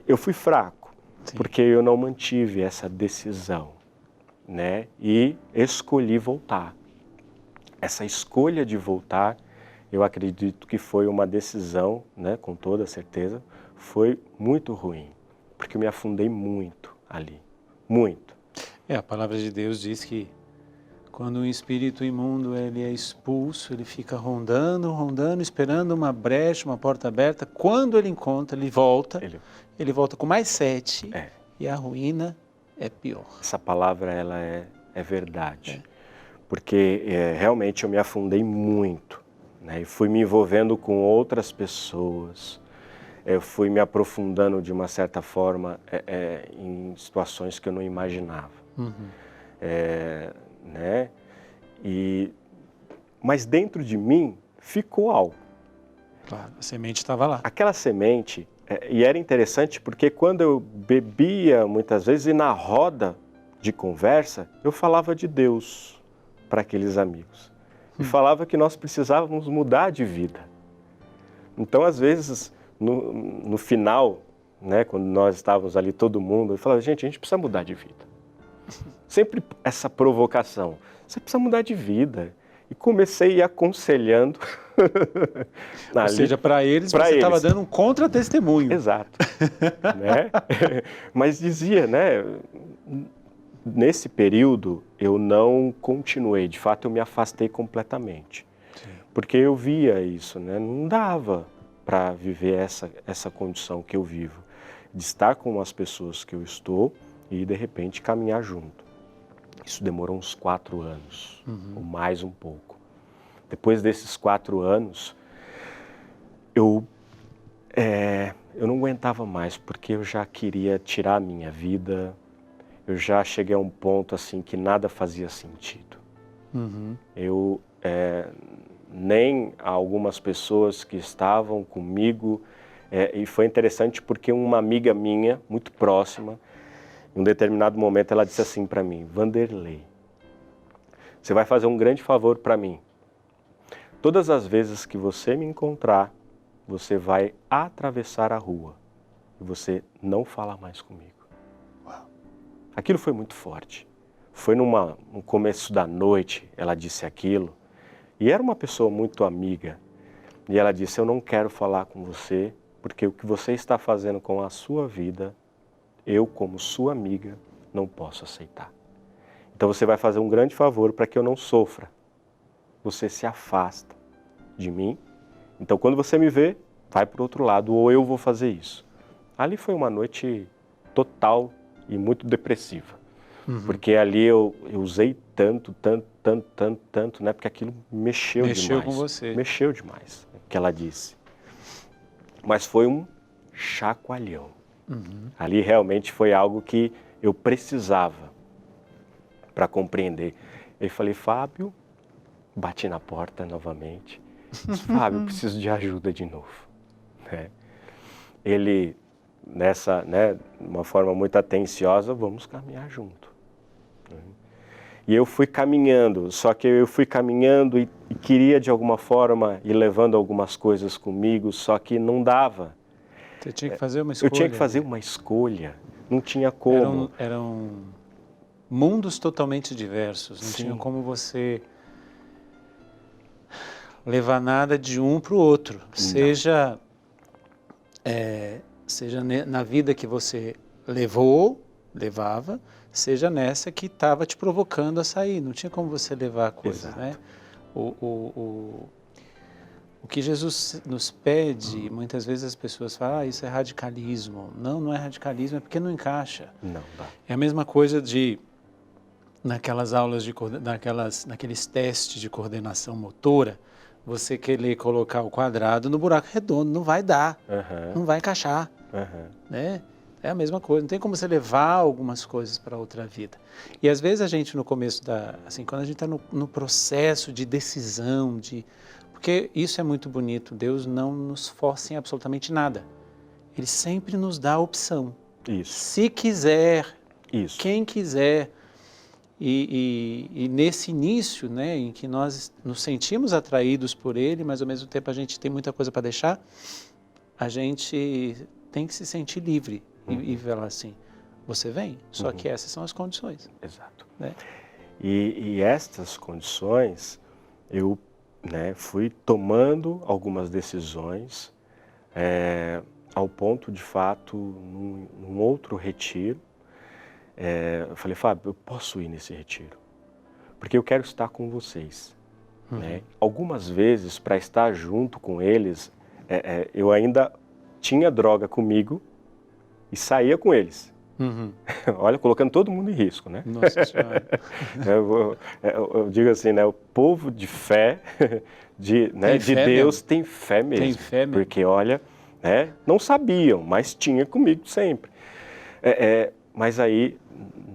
eu fui fraco, porque eu não mantive essa decisão, né? E escolhi voltar. Essa escolha de voltar, eu acredito que foi uma decisão, né? Com toda certeza, foi muito ruim, porque eu me afundei muito ali, muito. A palavra de Deus diz que quando um espírito imundo ele é expulso, ele fica rondando, esperando uma brecha, uma porta aberta. Quando ele encontra, ele volta com mais 7 e a ruína é pior. Essa palavra ela é verdade, porque realmente eu me afundei muito, né? E fui me envolvendo com outras pessoas, eu fui me aprofundando de uma certa forma em situações que eu não imaginava. Né? Mas dentro de mim ficou algo. Claro, a semente estava lá. Aquela semente, e era interessante porque quando eu bebia muitas vezes e na roda de conversa, eu falava de Deus para aqueles amigos. E falava que nós precisávamos mudar de vida. Então, às vezes, no final, né, quando nós estávamos ali todo mundo, eu falava, gente, a gente precisa mudar de vida. Sempre essa provocação, você precisa mudar de vida. E comecei a ir aconselhando. Ou seja, para eles você estava dando um contra-testemunho. Exato. Né? Mas dizia, né? Nesse período eu não continuei, de fato eu me afastei completamente. Sim. Porque eu via isso, né? Não dava para viver essa condição que eu vivo, de estar com as pessoas que eu estou e de repente caminhar junto. Isso demorou uns 4 anos, ou mais um pouco. Depois desses 4 anos, eu não aguentava mais, porque eu já queria tirar a minha vida, eu já cheguei a um ponto assim que nada fazia sentido. Nem algumas pessoas que estavam comigo, e foi interessante porque uma amiga minha, muito próxima, em um determinado momento ela disse assim para mim, Vanderlei, você vai fazer um grande favor para mim. Todas as vezes que você me encontrar, você vai atravessar a rua e você não fala mais comigo. Uau. Aquilo foi muito forte. Foi no começo da noite, ela disse aquilo, E era uma pessoa muito amiga. E ela disse, eu não quero falar com você, porque o que você está fazendo com a sua vida, eu, como sua amiga, não posso aceitar. Então você vai fazer um grande favor para que eu não sofra. Você se afasta de mim. Então quando você me vê, vai para o outro lado, ou eu vou fazer isso. Ali foi uma noite total e muito depressiva. Porque ali eu usei tanto, né? Porque aquilo mexeu demais. Mexeu com você. Mexeu demais, o que ela disse. Mas foi um chacoalhão. Ali realmente foi algo que eu precisava para compreender. Eu falei, Fábio, bati na porta novamente. Disse, Fábio, eu preciso de ajuda de novo. Né? Ele, nessa, né, uma forma muito atenciosa, vamos caminhar junto. E eu fui caminhando, só que eu fui caminhando e queria de alguma forma ir levando algumas coisas comigo, só que não dava. Você tinha que fazer uma escolha. Eu tinha que fazer uma escolha, não tinha como. Eram mundos totalmente diversos, não Sim. tinha como você levar nada de um para o outro, seja na vida que você levava, seja nessa que estava te provocando a sair. Não tinha como você levar coisas, Exato. né? O que Jesus nos pede, muitas vezes as pessoas falam, isso é radicalismo. Não, não é radicalismo, é porque não encaixa. Não dá. É a mesma coisa naquelas aulas, naqueles testes de coordenação motora, você querer colocar o quadrado no buraco redondo, não vai dar, não vai encaixar, né? É a mesma coisa, não tem como você levar algumas coisas para outra vida. E às vezes a gente no começo quando a gente está no processo de decisão, porque isso é muito bonito, Deus não nos força em absolutamente nada. Ele sempre nos dá a opção. Isso. Se quiser, Isso. quem quiser. E nesse início, né, em que nós nos sentimos atraídos por Ele, mas ao mesmo tempo a gente tem muita coisa para deixar, a gente tem que se sentir livre e falar assim, você vem, só que essas são as condições. Exato. Né? E estas condições, eu, né, fui tomando algumas decisões ao ponto, de fato, num outro retiro, eu falei, Fábio, eu posso ir nesse retiro, porque eu quero estar com vocês. Né? Algumas vezes, para estar junto com eles, eu ainda tinha droga comigo e saía com eles. Olha, colocando todo mundo em risco, né? Nossa Senhora. Eu digo assim, né? O povo de fé, de Deus, tem fé mesmo. Tem fé mesmo. Porque, olha, né, não sabiam, mas tinha comigo sempre. Mas aí,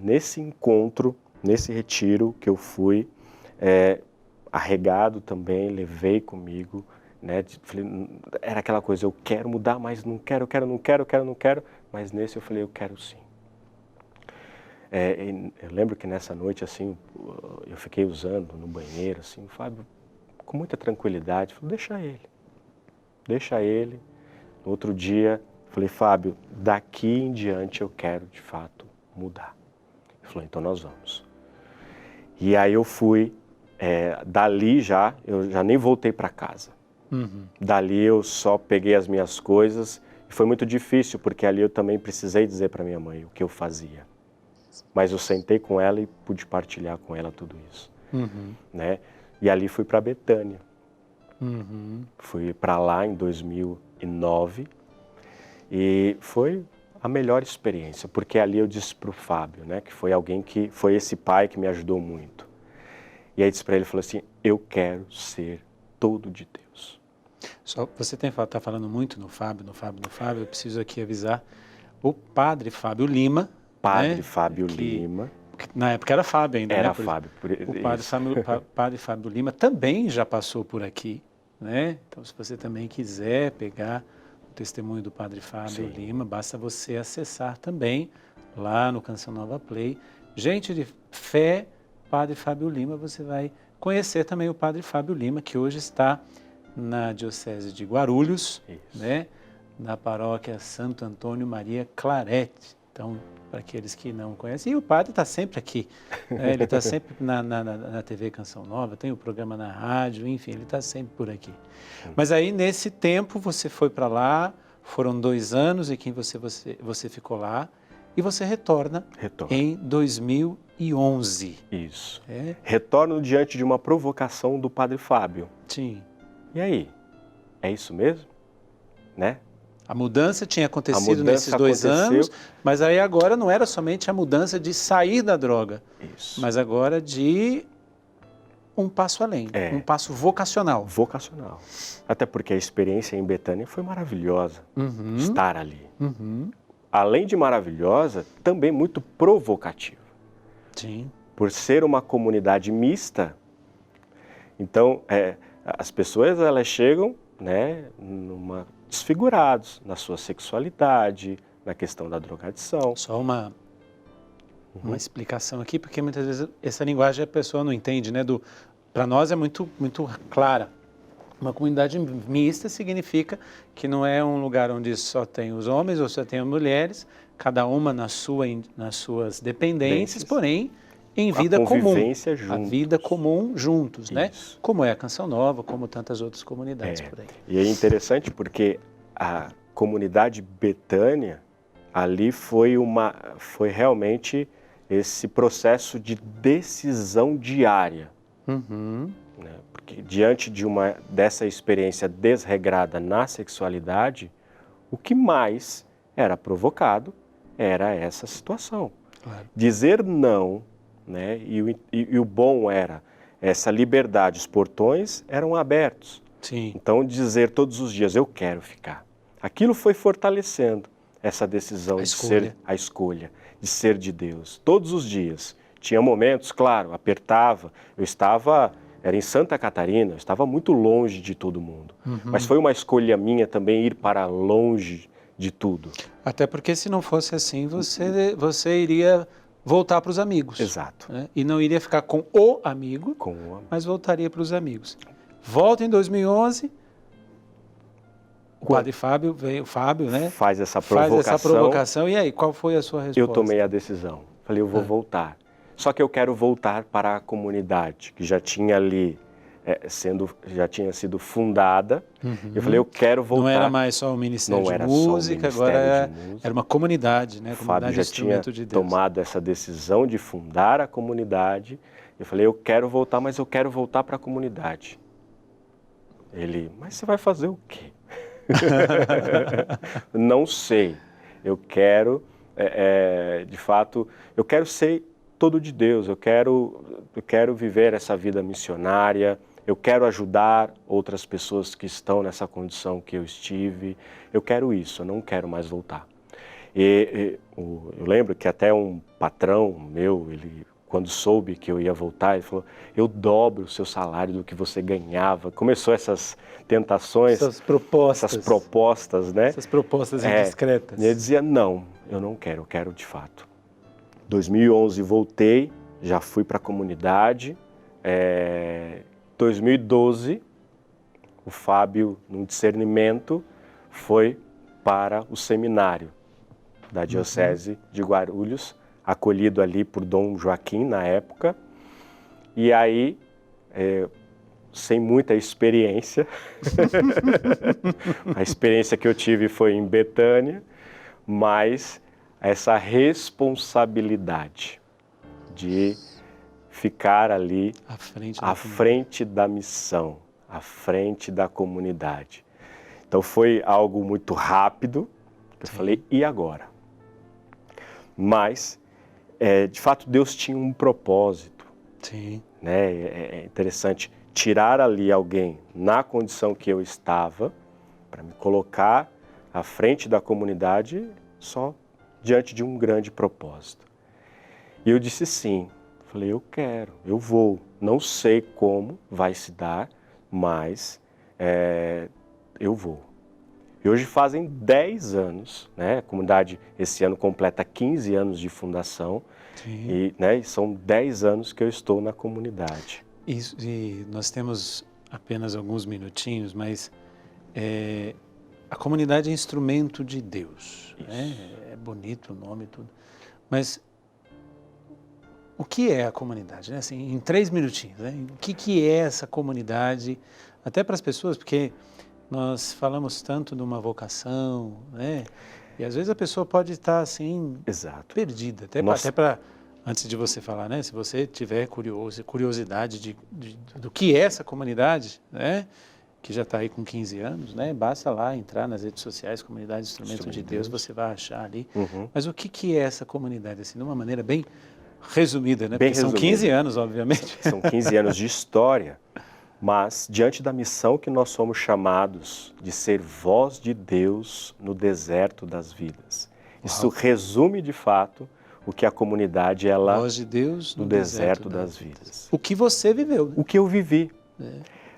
nesse encontro, nesse retiro que eu fui, arregado também, levei comigo, né? Era aquela coisa, eu quero mudar, mas não quero, não quero. Mas nesse eu falei, eu quero sim. Eu lembro que nessa noite, assim, eu fiquei usando no banheiro, assim, o Fábio, com muita tranquilidade, falou, deixa ele. No outro dia, falei, Fábio, daqui em diante eu quero, de fato, mudar. Ele falou, então nós vamos. E aí eu fui, dali eu já nem voltei para casa. Dali eu só peguei as minhas coisas, e foi muito difícil, porque ali eu também precisei dizer para minha mãe o que eu fazia. Mas eu sentei com ela e pude partilhar com ela tudo isso. Né? E ali fui para Betânia. Fui para lá em 2009 e foi a melhor experiência, porque ali eu disse para o Fábio, né, que foi esse pai que me ajudou muito. E aí disse para ele, falou assim, eu quero ser todo de Deus. Só você está falando muito no Fábio, eu preciso aqui avisar o padre Fábio Lima. Padre, né? Fábio Lima. Na época era Fábio ainda, Era né? Fábio. O padre Fábio Lima também já passou por aqui, né? Então, se você também quiser pegar o testemunho do padre Fábio Lima, basta você acessar também lá no Canção Nova Play. Gente de fé, padre Fábio Lima, você vai conhecer também o padre Fábio Lima, que hoje está na Diocese de Guarulhos, né? Na paróquia Santo Antônio Maria Clarete. Então, para aqueles que não conhecem, e o padre está sempre aqui, né? Ele está sempre na TV Canção Nova, tem o programa na rádio, enfim, ele está sempre por aqui. Mas aí, nesse tempo, você foi para lá, foram 2 anos em que você ficou lá, e você retorna em 2011. Isso. É? Retorno diante de uma provocação do Padre Fábio. Sim. E aí? É isso mesmo? Né? A mudança tinha acontecido nesses 2 anos, mas aí agora não era somente a mudança de sair da droga, mas agora de um passo além, um passo vocacional. Vocacional. Até porque a experiência em Betânia foi maravilhosa, estar ali. Além de maravilhosa, também muito provocativa. Sim. Por ser uma comunidade mista, então as pessoas elas chegam, né, desfigurados na sua sexualidade, na questão da drogadição. Só uma explicação aqui, porque muitas vezes essa linguagem a pessoa não entende, né? Para nós é muito clara. Uma comunidade mista significa que não é um lugar onde só tem os homens ou só tem as mulheres, cada uma nas suas dependências, porém em vida comum. A vida comum juntos, né? Como é a Canção Nova, como tantas outras comunidades por aí. E é interessante porque a comunidade Betânia, ali foi realmente esse processo de decisão diária. Né? Porque diante dessa experiência desregrada na sexualidade, o que mais era provocado era essa situação. Claro. Dizer não, né? E o bom era essa liberdade, os portões eram abertos. Sim. Então dizer todos os dias, eu quero ficar. Aquilo foi fortalecendo essa decisão ser a escolha, de ser de Deus. Todos os dias. Tinha momentos, claro, apertava, era em Santa Catarina, eu estava muito longe de todo mundo. Mas foi uma escolha minha também ir para longe de tudo. Até porque se não fosse assim, você iria voltar para os amigos. Exato. Né? E não iria ficar com o amigo, mas voltaria para os amigos. Volta em 2011, o Padre Fábio veio, né? Faz essa provocação. E aí, qual foi a sua resposta? Eu tomei a decisão. Falei, eu vou voltar. Só que eu quero voltar para a comunidade, que já tinha ali, já tinha sido fundada. Eu falei, eu quero voltar. Não era mais só o Ministério de Música, agora era uma comunidade, né? O Fábio já tinha tomado essa decisão de fundar a comunidade. Eu falei, eu quero voltar, mas eu quero voltar para a comunidade. Ele, mas você vai fazer o quê? Não sei. Eu quero, de fato, eu quero ser todo de Deus, eu quero viver essa vida missionária, eu quero ajudar outras pessoas que estão nessa condição que eu estive, eu quero isso, eu não quero mais voltar. Eu lembro que até um patrão meu, ele, quando soube que eu ia voltar, ele falou, eu dobro o seu salário do que você ganhava. Começou essas tentações, essas propostas, né? Essas propostas indiscretas. E ele dizia, não, eu não quero, eu quero de fato. 2011 voltei, já fui para a comunidade. 2012, o Fábio, num discernimento, foi para o seminário da Diocese de Guarulhos, acolhido ali por Dom Joaquim na época. E aí, sem muita experiência, a experiência que eu tive foi em Betânia, mas essa responsabilidade de ficar ali à frente da missão, à frente da comunidade. Então foi algo muito rápido, eu falei, e agora? Mas, de fato, Deus tinha um propósito. Sim. Né? É interessante tirar ali alguém na condição que eu estava, para me colocar à frente da comunidade só diante de um grande propósito. E eu disse sim. Falei, eu quero, eu vou. Não sei como vai se dar, mas eu vou. E hoje fazem 10 anos, né? A comunidade esse ano completa 15 anos de fundação. E, né, e são 10 anos que eu estou na comunidade. E nós temos apenas alguns minutinhos, mas a comunidade é instrumento de Deus, né? É bonito o nome e tudo. Mas o que é a comunidade, né? Assim, em 3 minutinhos, né? O que é essa comunidade? Até para as pessoas, porque nós falamos tanto de uma vocação, né? E às vezes a pessoa pode estar assim, Exato. perdida. Até para, antes de você falar, né? Se você tiver curiosidade do que é essa comunidade, né? Que já está aí com 15 anos, né? Basta lá entrar nas redes sociais, Comunidade Instrumento de Deus, você vai achar ali. Mas o que é essa comunidade, assim, de uma maneira bem resumida, né? Bem Porque são 15 anos, obviamente. São 15 anos de história, mas diante da missão que nós somos chamados de ser voz de Deus no deserto das vidas. Isso resume, de fato, o que a comunidade, ela... Voz de Deus no deserto das vidas. O que você viveu, né? O que eu vivi.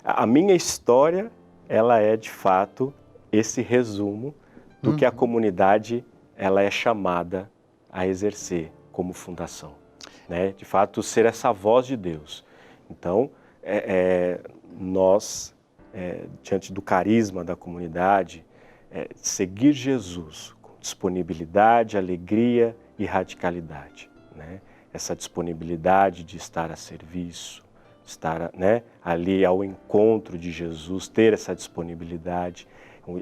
A minha história, ela é, de fato, esse resumo do que a comunidade, ela é chamada a exercer como fundação. Né? De fato, ser essa voz de Deus. Então, nós, diante do carisma da comunidade, seguir Jesus com disponibilidade, alegria e radicalidade. Né? Essa disponibilidade de estar a serviço, estar, né, ali ao encontro de Jesus, ter essa disponibilidade,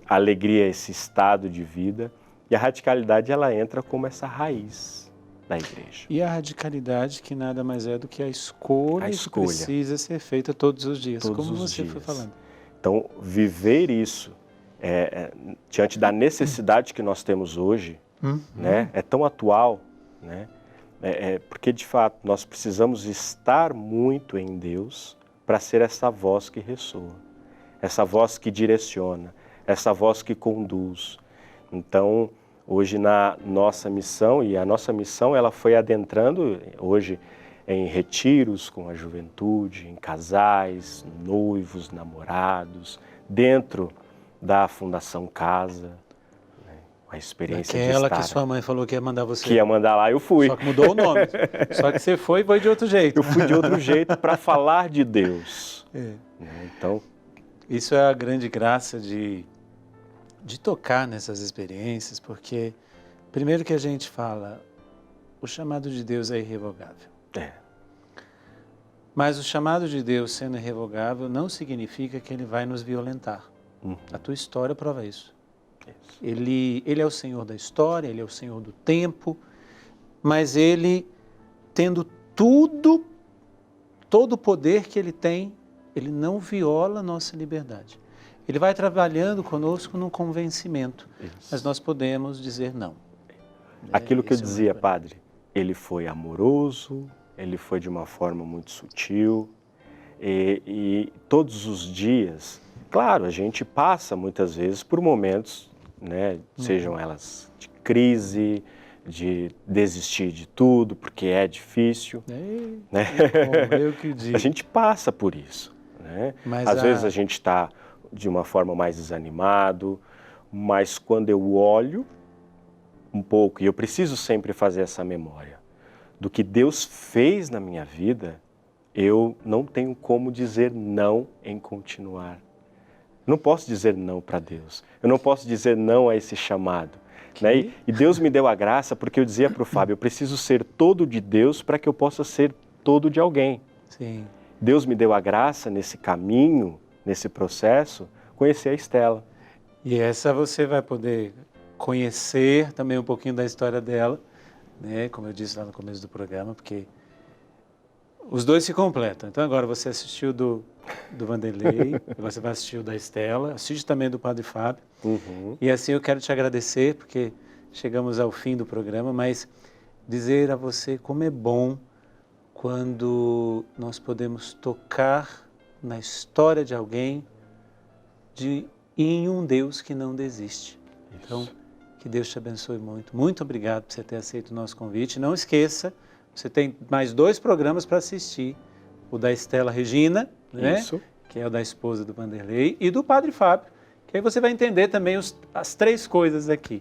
a alegria, esse estado de vida, e a radicalidade, ela entra como essa raiz da igreja. E a radicalidade, que nada mais é do que a escolha que precisa ser feita todos os dias, como você foi falando. Então, viver isso diante da necessidade que nós temos hoje, né, é tão atual, né? Porque, de fato, nós precisamos estar muito em Deus para ser essa voz que ressoa, essa voz que direciona, essa voz que conduz. Então, hoje na nossa missão, e a nossa missão ela foi adentrando hoje em retiros com a juventude, em casais, noivos, namorados, dentro da Fundação Casa, a experiência de estar... que sua mãe falou que ia mandar você. Que ia mandar lá, eu fui. Só que mudou o nome. Só que você foi de outro jeito. Eu fui de outro jeito para falar de Deus. Então, isso é a grande graça de tocar nessas experiências, porque primeiro que a gente fala, o chamado de Deus é irrevogável. Mas o chamado de Deus sendo irrevogável não significa que ele vai nos violentar. A tua história prova isso. Ele é o Senhor da história, Ele é o Senhor do tempo, mas Ele, tendo todo o poder que Ele tem, Ele não viola a nossa liberdade. Ele vai trabalhando conosco num convencimento, mas nós podemos dizer não. Aquilo que eu dizia, padre, Ele foi amoroso, Ele foi de uma forma muito sutil, e todos os dias, claro, a gente passa muitas vezes por momentos, né, sejam elas de crise, de desistir de tudo, porque é difícil. Né? Eu que digo. A gente passa por isso. Né? Às vezes a gente está de uma forma mais desanimado, mas quando eu olho um pouco, e eu preciso sempre fazer essa memória, do que Deus fez na minha vida, eu não tenho como dizer não em continuar. Eu não posso dizer não para Deus. Eu não posso dizer não a esse chamado. Né? E Deus me deu a graça porque eu dizia para o Fábio, eu preciso ser todo de Deus para que eu possa ser todo de alguém. Sim. Deus me deu a graça nesse caminho, nesse processo, conhecer a Estela. E essa você vai poder conhecer também um pouquinho da história dela, né? Como eu disse lá no começo do programa, porque os dois se completam. Então agora você assistiu do Vanderlei, você vai assistir o da Estela, assiste também do Padre Fábio. E assim eu quero te agradecer, porque chegamos ao fim do programa, mas dizer a você como é bom quando nós podemos tocar na história de alguém e em um Deus que não desiste. Então, que Deus te abençoe muito. Muito obrigado por você ter aceito o nosso convite. Não esqueça, você tem mais 2 programas para assistir. O da Estela Regina, né? Que é o da esposa do Vanderlei, e do Padre Fábio, que aí você vai entender também as 3 coisas aqui.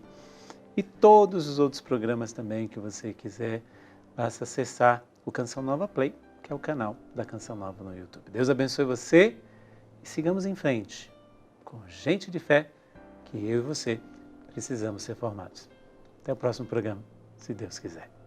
E todos os outros programas também que você quiser, basta acessar o Canção Nova Play, que é o canal da Canção Nova no YouTube. Deus abençoe você e sigamos em frente, com gente de fé que eu e você precisamos ser formados. Até o próximo programa, se Deus quiser.